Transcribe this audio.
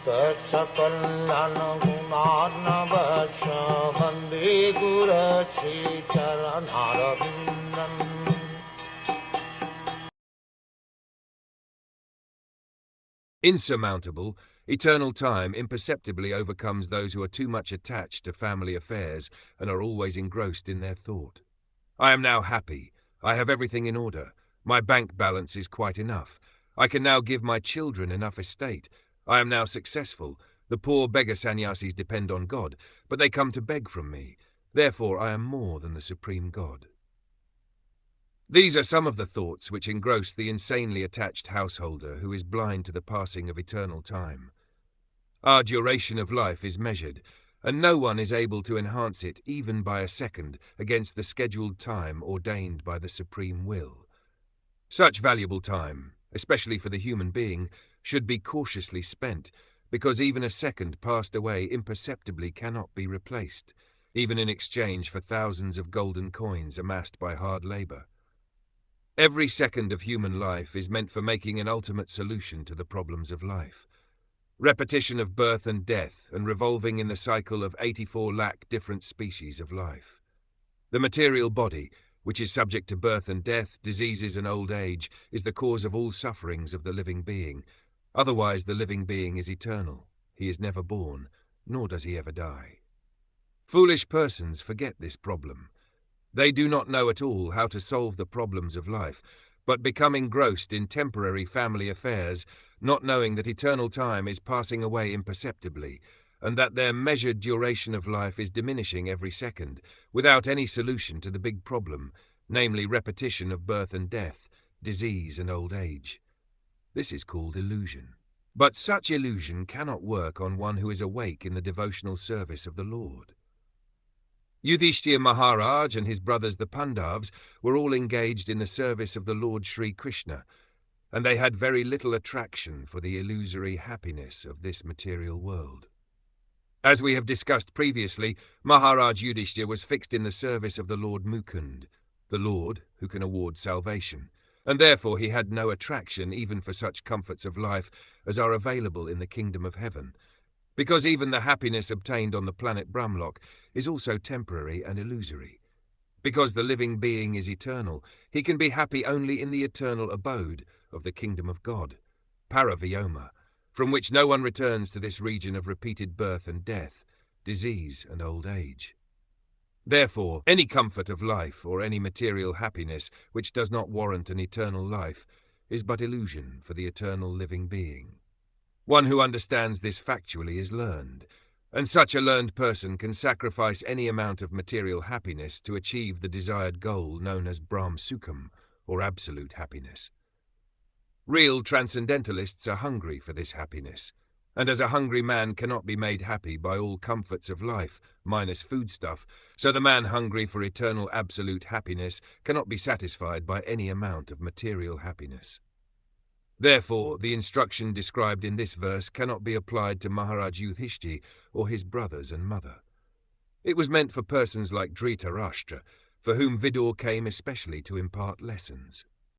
Sakal Gunar Vande Guru Sri Charanaravindan. Insurmountable, eternal time imperceptibly overcomes those who are too much attached to family affairs and are always engrossed in their thought. I am now happy. I have everything in order. My bank balance is quite enough. I can now give my children enough estate. I am now successful. The poor beggar sannyasis depend on God, but they come to beg from me. Therefore I am more than the supreme God. These are some of the thoughts which engross the insanely attached householder who is blind to the passing of eternal time. Our duration of life is measured, and no one is able to enhance it even by a second against the scheduled time ordained by the supreme will. Such valuable time, especially for the human being, should be cautiously spent, because even a second passed away imperceptibly cannot be replaced, even in exchange for thousands of golden coins amassed by hard labor. Every second of human life is meant for making an ultimate solution to the problems of life. Repetition of birth and death and revolving in the cycle of 84 lakh different species of life. The material body, which is subject to birth and death, diseases and old age, is the cause of all sufferings of the living being. Otherwise the living being is eternal. He is never born, nor does he ever die. Foolish persons forget this problem. They do not know at all how to solve the problems of life, but become engrossed in temporary family affairs, not knowing that eternal time is passing away imperceptibly, and that their measured duration of life is diminishing every second, without any solution to the big problem, namely repetition of birth and death, disease and old age. This is called illusion. But such illusion cannot work on one who is awake in the devotional service of the Lord. Yudhishthira Maharaj and his brothers the Pandavas were all engaged in the service of the Lord Sri Krishna, and they had very little attraction for the illusory happiness of this material world. As we have discussed previously, Maharaj Yudhishthira was fixed in the service of the Lord Mukund, the Lord who can award salvation, and therefore he had no attraction even for such comforts of life as are available in the kingdom of heaven, because even the happiness obtained on the planet Brahmlock is also temporary and illusory. Because the living being is eternal, he can be happy only in the eternal abode of the kingdom of God, Paravyoma, from which no one returns to this region of repeated birth and death, disease and old age. Therefore, any comfort of life or any material happiness which does not warrant an eternal life is but illusion for the eternal living being. One who understands this factually is learned, and such a learned person can sacrifice any amount of material happiness to achieve the desired goal known as Brahm Sukham, or absolute happiness. Real transcendentalists are hungry for this happiness, and as a hungry man cannot be made happy by all comforts of life, minus foodstuff, so the man hungry for eternal absolute happiness cannot be satisfied by any amount of material happiness. Therefore, the instruction described in this verse cannot be applied to Maharaj Yudhishthira or his brothers and mother. It was meant for persons like Dhritarashtra, for whom Vidur came especially to impart lessons.